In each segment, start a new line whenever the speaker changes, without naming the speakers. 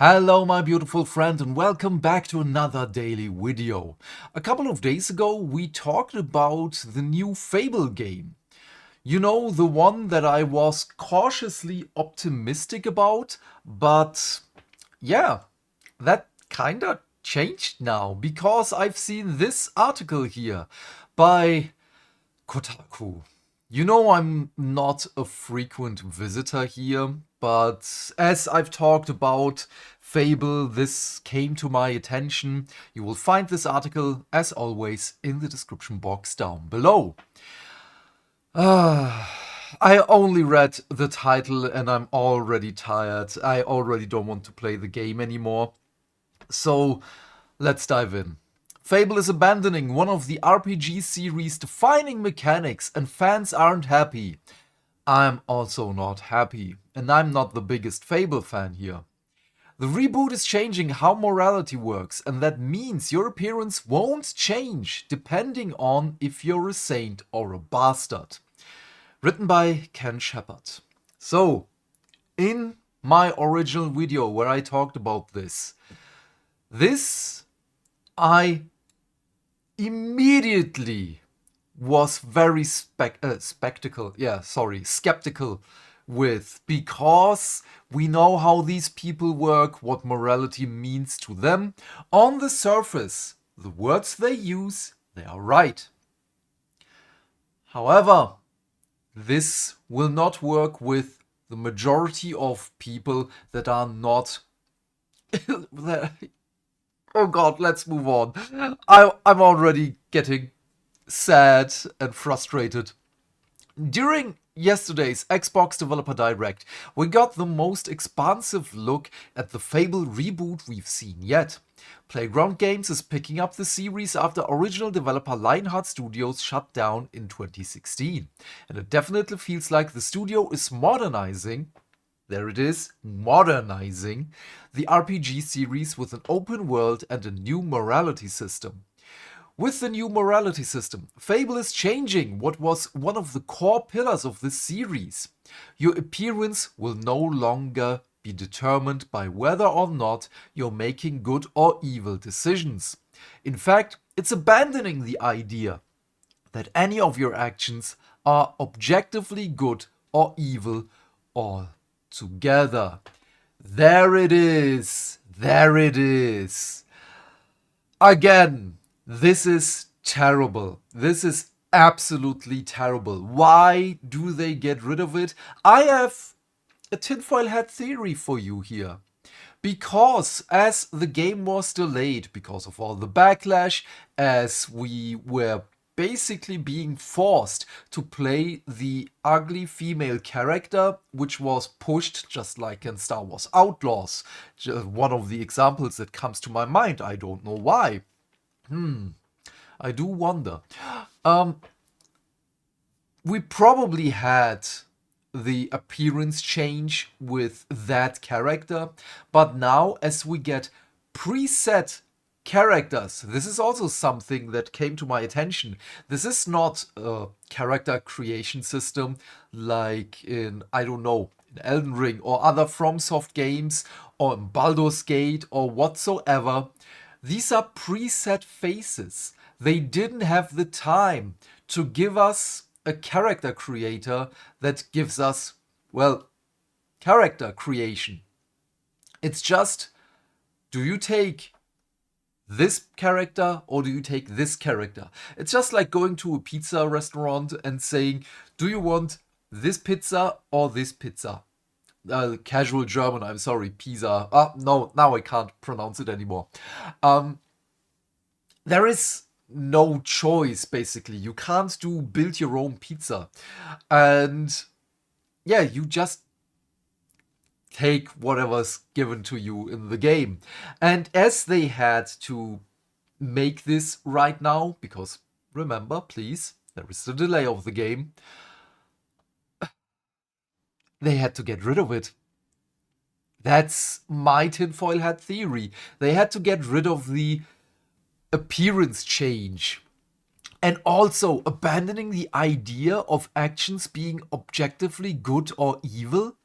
Hello my beautiful friend and welcome back to another daily video. A couple of days ago we talked about the new Fable game. You know, the one that I was cautiously optimistic about, but yeah, that kinda changed now because I've seen this article here by Kotaku. You know, I'm not a frequent visitor here, but as I've talked about Fable, this came to my attention. You will find this article, as always, in the description box down below. I only read the title and I'm already tired. I already don't want to play the game anymore. So let's dive in. Fable is abandoning one of the RPG series' defining mechanics and fans aren't happy. I'm also not happy, and I'm not the biggest Fable fan here. The reboot is changing how morality works, and that means your appearance won't change depending on if you're a saint or a bastard. Written by Ken Shepard. So, in my original video where I talked about this I immediately was very skeptical with, because we know how these people work, what morality means to them. On the surface, the words they use, they are right. However, this will not work with the majority of people that are not oh god, let's move on. I'm already getting sad and frustrated. During yesterday's Xbox Developer Direct, we got the most expansive look at the Fable reboot we've seen yet. Playground Games is picking up the series after original developer Lionheart Studios shut down in 2016. And it definitely feels like the studio is modernizing, there it is, modernizing the RPG series with an open world and a new morality system. With the new morality system, Fable is changing what was one of the core pillars of this series. Your appearance will no longer be determined by whether or not you're making good or evil decisions. In fact, it's abandoning the idea that any of your actions are objectively good or evil altogether. There it is. There it is. Again, this is terrible. This is absolutely terrible. Why do they get rid of it? I have a tinfoil hat theory for you here. Because as the game was delayed because of all the backlash, as we were basically being forced to play the ugly female character, which was pushed just like in Star Wars Outlaws. One of the examples that comes to my mind, I don't know why. I do wonder. We probably had the appearance change with that character, but now as we get preset characters, this is also something that came to my attention. This is not a character creation system like in, I don't know, in Elden Ring or other FromSoft games or in Baldur's Gate or whatsoever. These are preset faces. They didn't have the time to give us a character creator that gives us, well, character creation. It's just, do you take this character or do you take this character? It's just like going to a pizza restaurant and saying, do you want this pizza or this pizza? Casual German, I'm sorry, pizza. No, now I can't pronounce it anymore. There is no choice, basically. You can't build your own pizza. And yeah, you just take whatever's given to you in the game. And as they had to make this right now, because remember, please, there is the delay of the game, they had to get rid of it. That's my tinfoil hat theory. They had to get rid of the appearance change. And also abandoning the idea of actions being objectively good or evil.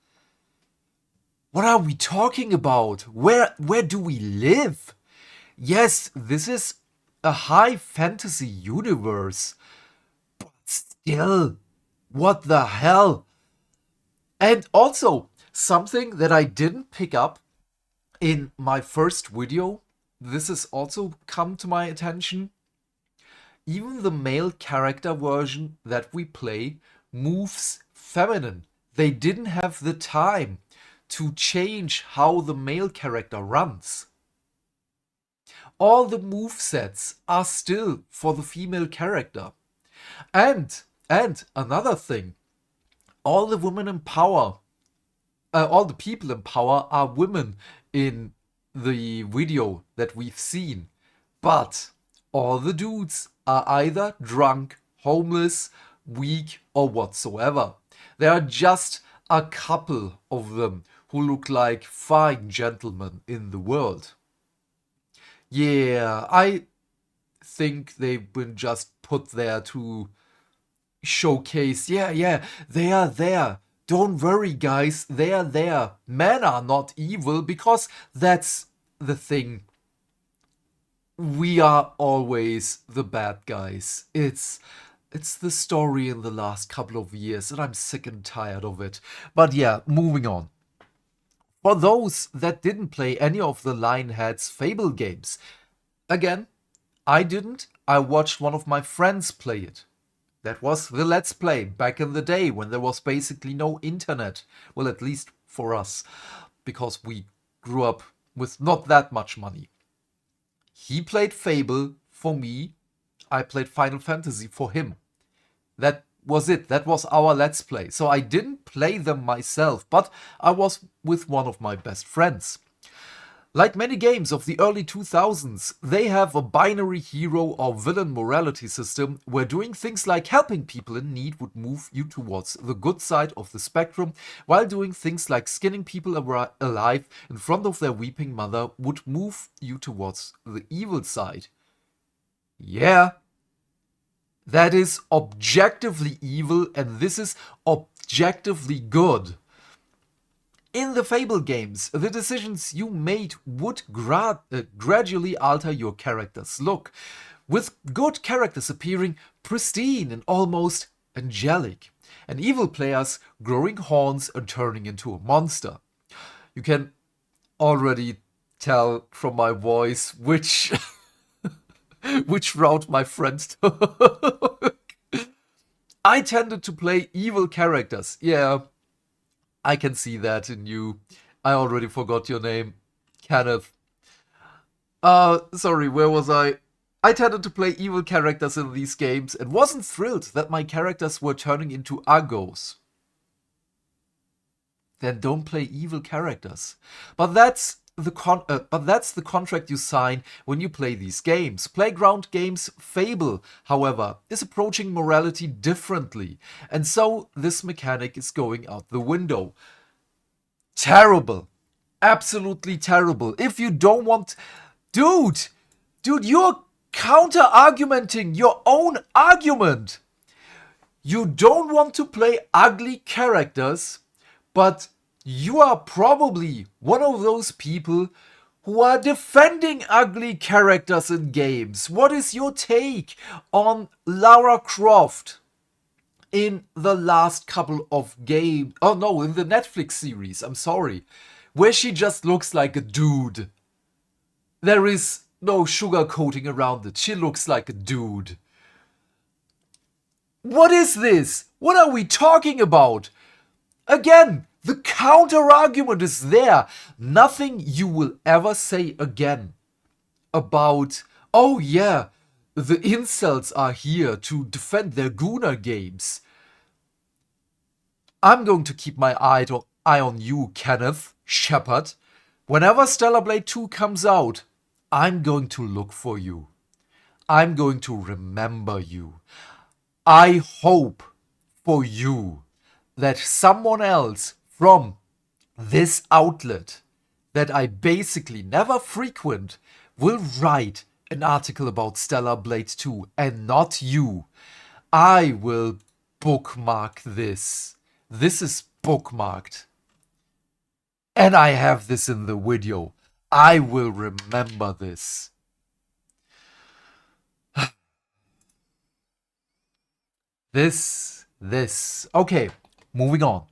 What are we talking about? Where do we live? Yes, this is a high fantasy universe. But still, what the hell? And also, something that I didn't pick up in my first video, this has also come to my attention. Even the male character version that we play moves feminine. They didn't have the time to change how the male character runs. All the movesets are still for the female character. And another thing, all the women in power, all the people in power are women in the video that we've seen. But all the dudes are either drunk, homeless, weak, or whatsoever. There are just a couple of them who look like fine gentlemen in the world. Yeah, I think they've been just put there to showcase, yeah, they are there. Don't worry, guys, they are there. Men are not evil, because that's the thing. We are always the bad guys. It's the story in the last couple of years, and I'm sick and tired of it. But yeah, moving on. For those that didn't play any of the Lionhead's Fable games, again, I didn't. I watched one of my friends play it. That was the Let's Play back in the day when there was basically no internet. Well, at least for us, because we grew up with not that much money. He played Fable for me. I played Final Fantasy for him. That was it. That was our Let's Play. So I didn't play them myself, but I was with one of my best friends. Like many games of the early 2000s, they have a binary hero or villain morality system where doing things like helping people in need would move you towards the good side of the spectrum, while doing things like skinning people alive in front of their weeping mother would move you towards the evil side. Yeah, that is objectively evil, and this is objectively good. In the Fable games, the decisions you made would gradually alter your character's look, with good characters appearing pristine and almost angelic, and evil players growing horns and turning into a monster. You can already tell from my voice which which route my friends took. I tended to play evil characters. Yeah, I can see that in you. I already forgot your name. Kenneth. Sorry, where was I? I tended to play evil characters in these games and wasn't thrilled that my characters were turning into uggos. Then don't play evil characters. But that's the contract you sign when you play these games. Playground games Fable, however, is approaching morality differently, and so this mechanic is going out the window. Terrible. Absolutely terrible. If you don't want... Dude, you're counter-argumenting your own argument. You don't want to play ugly characters, but you are probably one of those people who are defending ugly characters in games. What is your take on Lara Croft in the last couple of games? Oh no, in the Netflix series, I'm sorry. Where she just looks like a dude. There is no sugarcoating around it. She looks like a dude. What is this? What are we talking about? Again, the counter-argument is there. Nothing you will ever say again about, oh yeah, the incels are here to defend their Gooner games. I'm going to keep my eye on you, Kenneth Shepard. Whenever Stellar Blade 2 comes out, I'm going to look for you. I'm going to remember you. I hope for you that someone else from this outlet that I basically never frequent will write an article about Stellar Blade 2 and not you. I will bookmark this. This is bookmarked. And I have this in the video. I will remember this. This. Okay, moving on.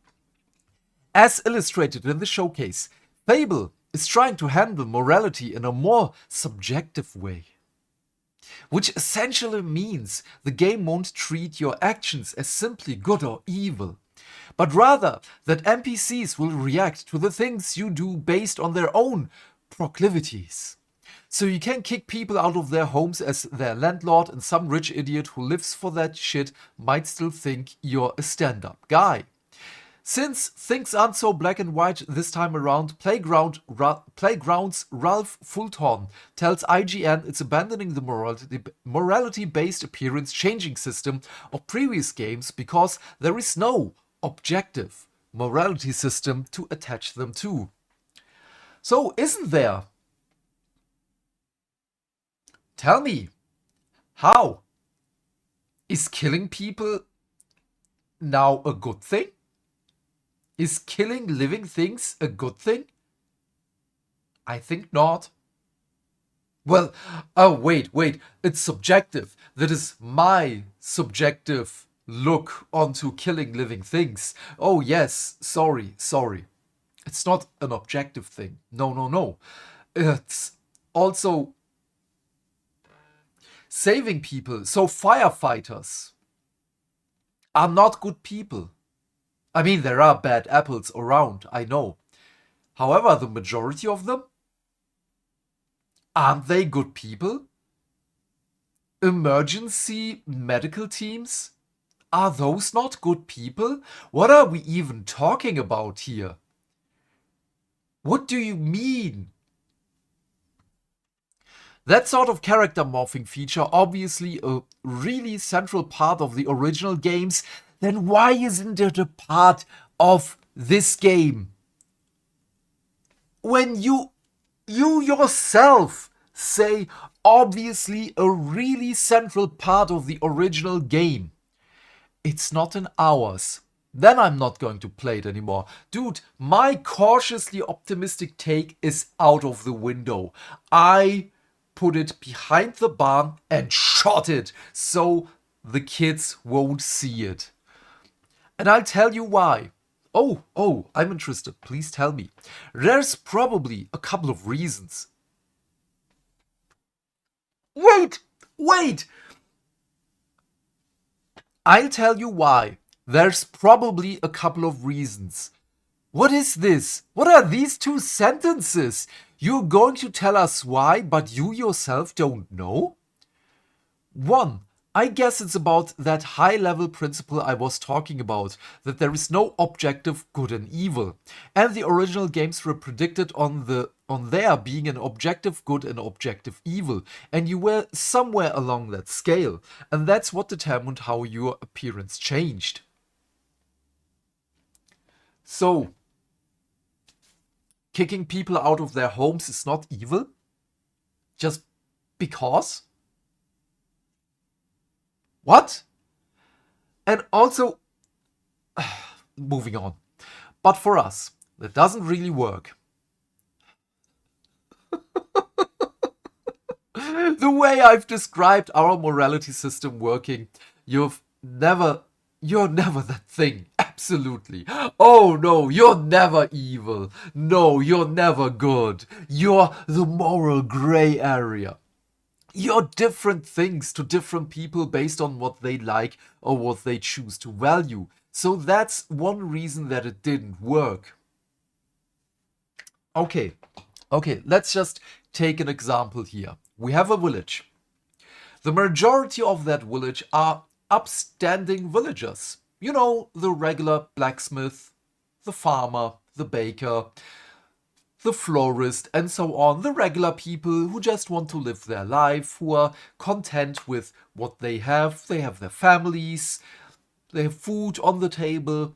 As illustrated in the showcase, Fable is trying to handle morality in a more subjective way. Which essentially means the game won't treat your actions as simply good or evil, but rather that NPCs will react to the things you do based on their own proclivities. So you can kick people out of their homes as their landlord, and some rich idiot who lives for that shit might still think you're a stand-up guy. Since things aren't so black and white this time around, Playground's Ralph Fulton tells IGN it's abandoning the morality-based appearance-changing system of previous games because there is no objective morality system to attach them to. So, isn't there? Tell me, how? Is killing people now a good thing? Is killing living things a good thing? I think not. Well, oh, wait. It's subjective. That is my subjective look onto killing living things. Oh, yes. Sorry. It's not an objective thing. No. It's also saving people. So firefighters are not good people. I mean, there are bad apples around, I know. However, the majority of them, aren't they good people? Emergency medical teams, are those not good people? What are we even talking about here? What do you mean? That sort of character morphing feature, obviously a really central part of the original games, then why isn't it a part of this game? When you yourself say obviously a really central part of the original game, it's not in ours, then I'm not going to play it anymore. Dude, my cautiously optimistic take is out of the window. I put it behind the barn and shot it so the kids won't see it. And I'll tell you why. Oh, I'm interested. Please tell me. There's probably a couple of reasons. Wait! I'll tell you why. There's probably a couple of reasons. What is this? What are these two sentences? You're going to tell us why, but you yourself don't know? 1. I guess it's about that high-level principle I was talking about, that there is no objective good and evil. And the original games were predicted on there being an objective good and objective evil, and you were somewhere along that scale, and that's what determined how your appearance changed. So, kicking people out of their homes is not evil? Just because? What? And also, moving on. But for us, that doesn't really work. The way I've described our morality system working, you're never that thing. Absolutely. Oh no, you're never evil. No, you're never good. You're the moral gray area. You're different things to different people based on what they like or what they choose to value. So that's one reason that it didn't work. Okay, let's just take an example here. We have a village. The majority of that village are upstanding villagers. You know, the regular blacksmith, the farmer, the baker, the florist, and so on, the regular people who just want to live their life, who are content with what they have their families, they have food on the table,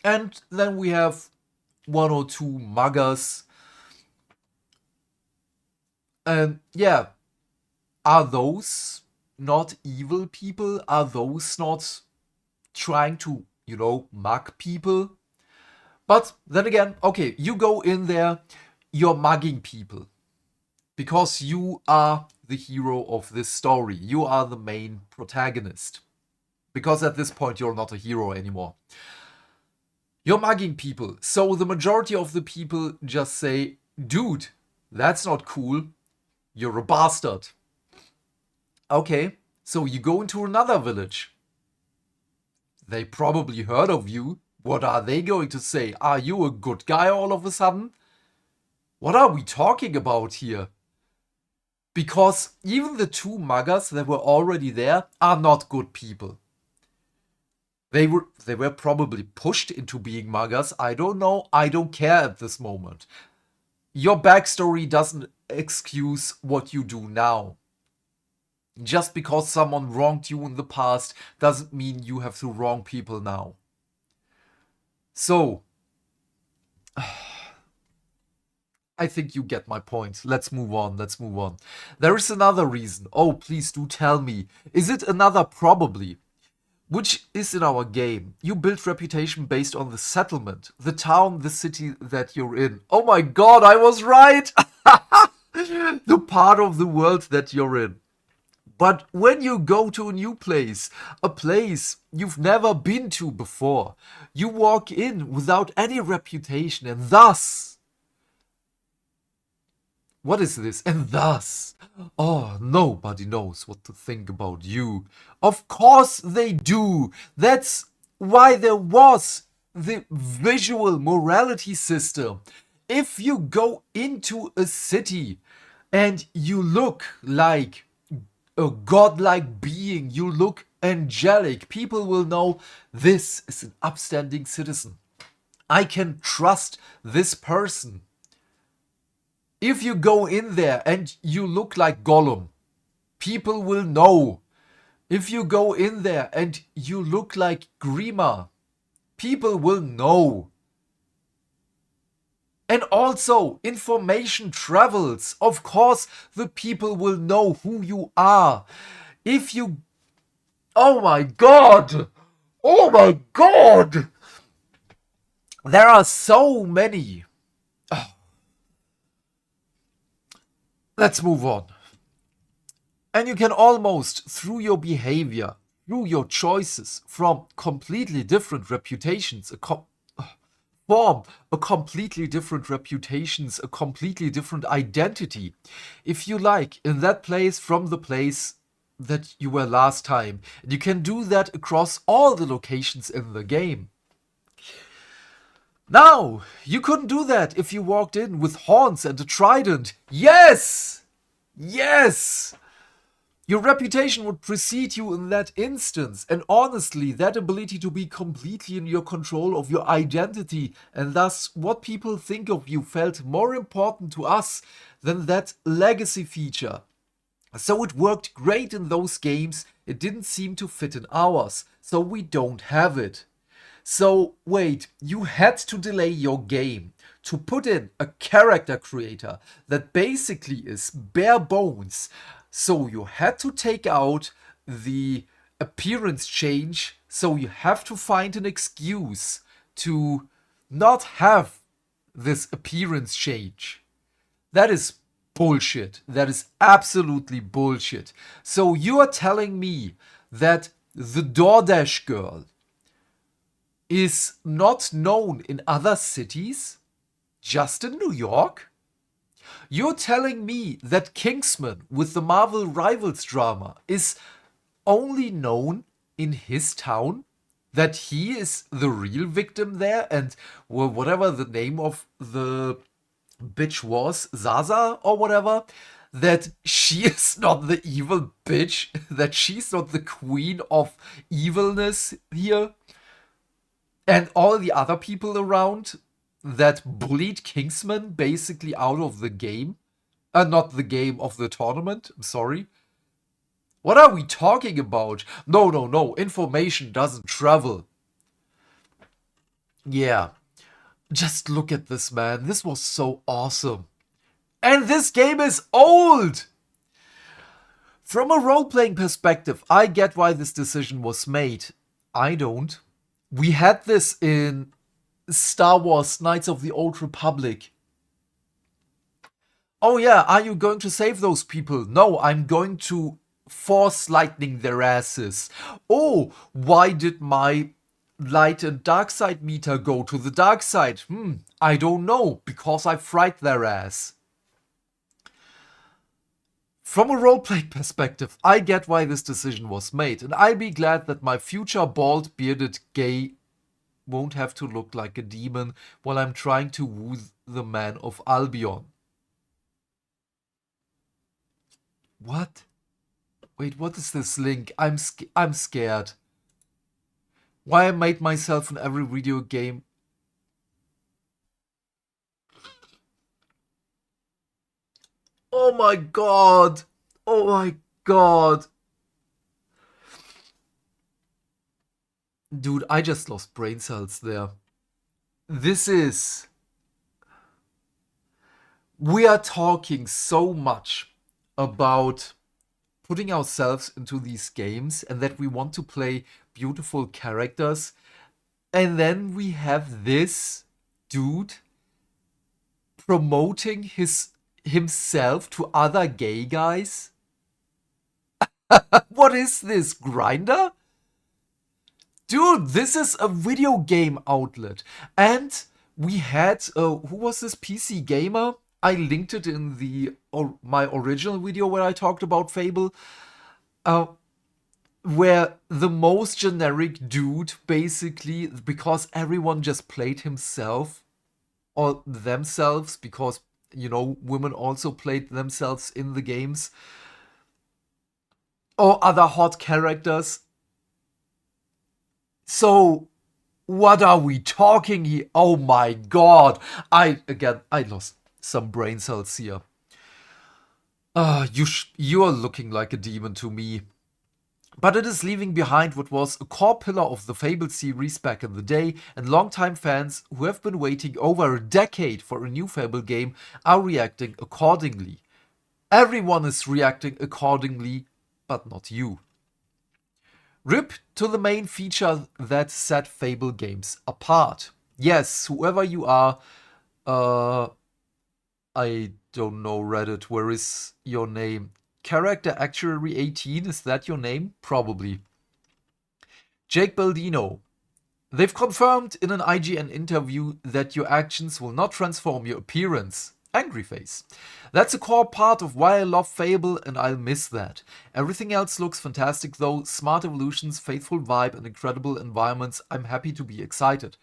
and then we have one or two muggers. And yeah, are those not evil people? Are those not trying to, mug people? But then again, okay, you go in there, you're mugging people. Because you are the hero of this story. You are the main protagonist. Because at this point, you're not a hero anymore. You're mugging people. So the majority of the people just say, dude, that's not cool. You're a bastard. Okay, so you go into another village. They probably heard of you. What are they going to say? Are you a good guy all of a sudden? What are we talking about here? Because even the two muggers that were already there are not good people. They were probably pushed into being muggers. I don't know. I don't care at this moment. Your backstory doesn't excuse what you do now. Just because someone wronged you in the past doesn't mean you have to wrong people now. So, I think you get my point. Let's move on. There is another reason. Oh, please do tell me. Is it another probably? Which is in our game. You build reputation based on the settlement, the town, the city that you're in. Oh my god, I was right! The part of the world that you're in. But when you go to a new place, a place you've never been to before, you walk in without any reputation and thus... What is this? And thus... Oh, nobody knows what to think about you. Of course they do. That's why there was the visual morality system. If you go into a city and you look like a godlike being, you look angelic, people will know this is an upstanding citizen. I can trust this person. If you go in there and you look like Gollum, people will know. If you go in there and you look like Grima, people will know. And also, information travels. Of course, the people will know who you are. If you... Oh my god! Oh my god! There are so many... Let's move on. And you can almost, through your behavior, through your choices, from completely different reputations, form a completely different reputations, a completely different identity, if you like, in that place from the place that you were last time. And you can do that across all the locations in the game. Now, you couldn't do that if you walked in with horns and a trident. Yes! Yes! Your reputation would precede you in that instance, and honestly, that ability to be completely in your control of your identity, and thus what people think of you, felt more important to us than that legacy feature. So it worked great in those games, it didn't seem to fit in ours, so we don't have it. So wait, you had to delay your game to put in a character creator that basically is bare bones. So you had to take out the appearance change, so you have to find an excuse to not have this appearance change. That is bullshit. That is absolutely bullshit. So you are telling me that the DoorDash girl is not known in other cities? Just in New York? You're telling me that Kingsman with the Marvel Rivals drama is only known in his town? That he is the real victim there and whatever the name of the bitch was, Zaza or whatever, that she is not the evil bitch, that she's not the queen of evilness here? And all the other people around that bullied Kingsman basically out of the game. Not the game, of the tournament. I'm sorry. What are we talking about? No. Information doesn't travel. Yeah. Just look at this, man. This was so awesome. And this game is old! From a role-playing perspective, I get why this decision was made. I don't. We had this in Star Wars Knights of the Old Republic. Oh yeah, are you going to save those people? No, I'm going to force lightning their asses. Oh, why did my light and dark side meter go to the dark side? I don't know, because I fried their ass. From a roleplay perspective, I get why this decision was made, and I'll be glad that my future bald bearded gay won't have to look like a demon while I'm trying to woo the man of Albion. What? Wait, what is this link? I'm scared. Why I made myself in every video game. Oh my god. Oh my god. Dude, I just lost brain cells there. This is... We are talking so much about putting ourselves into these games and that we want to play beautiful characters. And then we have this dude promoting himself to other gay guys. What is this, Grindr? Dude, this is a video game outlet. And we had, who was this PC gamer? I linked it in my original video where I talked about Fable. Where the most generic dude, basically, because everyone just played himself or themselves, because, you know, women also played themselves in the games, or other hot characters. So, what are we talking here? Oh my god. I lost some brain cells here. You are looking like a demon to me. But it is leaving behind what was a core pillar of the Fable series back in the day, and longtime fans who have been waiting over a decade for a new Fable game are reacting accordingly. Everyone is reacting accordingly, but not you. RIP to the main feature that set Fable games apart. Yes, whoever you are, I don't know, Reddit, where is your name? Character Actuary 18, is that your name? Probably. Jake Baldino. They've confirmed in an IGN interview that your actions will not transform your appearance. Angry face. That's a core part of why I love Fable, and I'll miss that. Everything else looks fantastic though. Smart evolutions, faithful vibe, and incredible environments. I'm happy to be excited.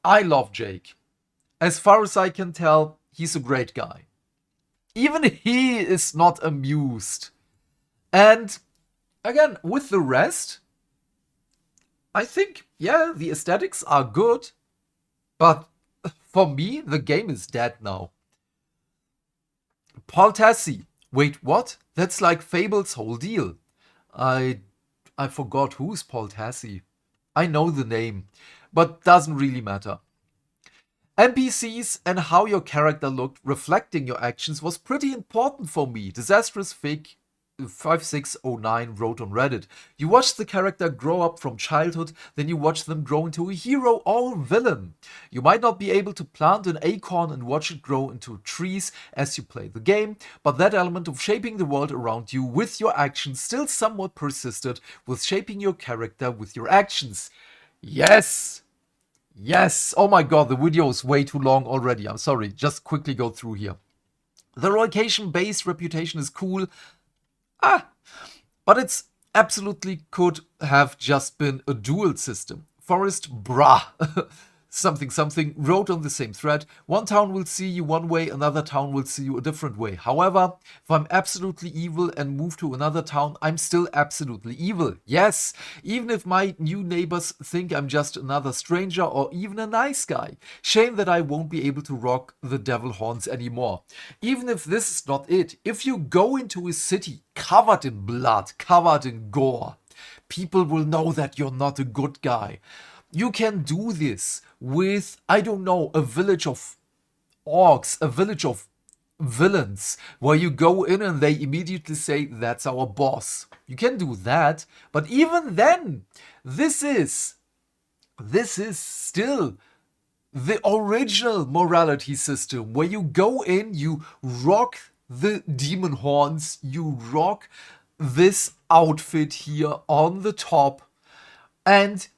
I love Jake. As far as I can tell, he's a great guy. Even he is not amused. And again, with the rest, I think, yeah, the aesthetics are good. But for me, the game is dead now. Paul Tassi. Wait, what? That's like Fable's whole deal. I forgot who's Paul Tassi. I know the name, but doesn't really matter. NPCs and how your character looked reflecting your actions was pretty important for me. Disastrous Fig 5609 wrote on Reddit. You watch the character grow up from childhood, then you watch them grow into a hero or villain. You might not be able to plant an acorn and watch it grow into trees as you play the game, but that element of shaping the world around you with your actions still somewhat persisted with shaping your character with your actions. Yes! Yes! Oh my god, the video is way too long already. I'm sorry, just quickly go through here. The location-based reputation is cool. But it's absolutely could have just been a dual system. Forrest Brah something wrote on the same thread. One town will see you one way, another town will see you a different way. However, if I'm absolutely evil and move to another town, I'm still absolutely evil. Yes, even if my new neighbors think I'm just another stranger or even a nice guy. Shame that I won't be able to rock the devil horns anymore. Even if this is not it, if you go into a city covered in blood, covered in gore, people will know that you're not a good guy. You can do this with, I don't know, a village of orcs, a village of villains, where you go in and they immediately say, that's our boss. You can do that, but even then, this is still the original morality system where you go in, you rock the demon horns, you rock this outfit here on the top, and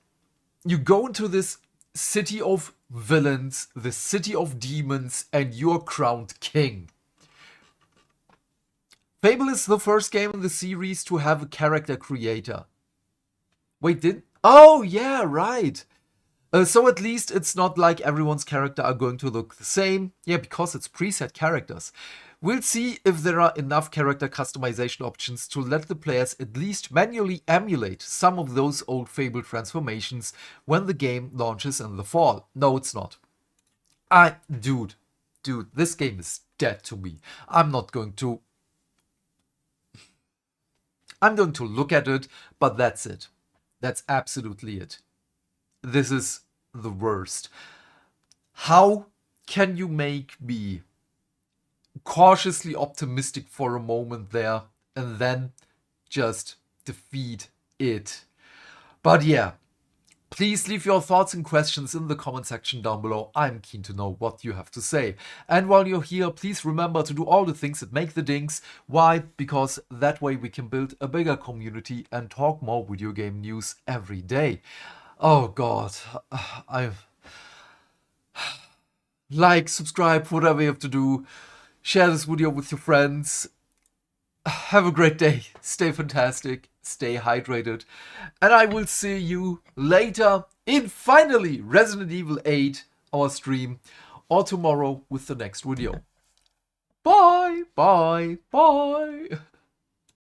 you go into this city of villains, the city of demons, and you're crowned king. Fable is the first game in the series to have a character creator. Wait, Oh, yeah, right. So at least it's not like everyone's character are going to look the same. Yeah, because it's preset characters. We'll see if there are enough character customization options to let the players at least manually emulate some of those old Fable transformations when the game launches in the fall. No, it's not. Dude, this game is dead to me. I'm going to look at it, but that's it. That's absolutely it. This is the worst. How can you make me cautiously optimistic for a moment there and then just defeat it? But yeah, please leave your thoughts and questions in the comment section down below. I'm keen to know what you have to say. And while you're here, please remember to do all the things that make the dings. Why? Because that way we can build a bigger community and talk more video game news every day. Oh god, like, subscribe, whatever you have to do. Share this video with your friends. Have a great day. Stay fantastic. Stay hydrated. And I will see you later in finally Resident Evil 8, our stream, or tomorrow with the next video. Bye, bye, bye.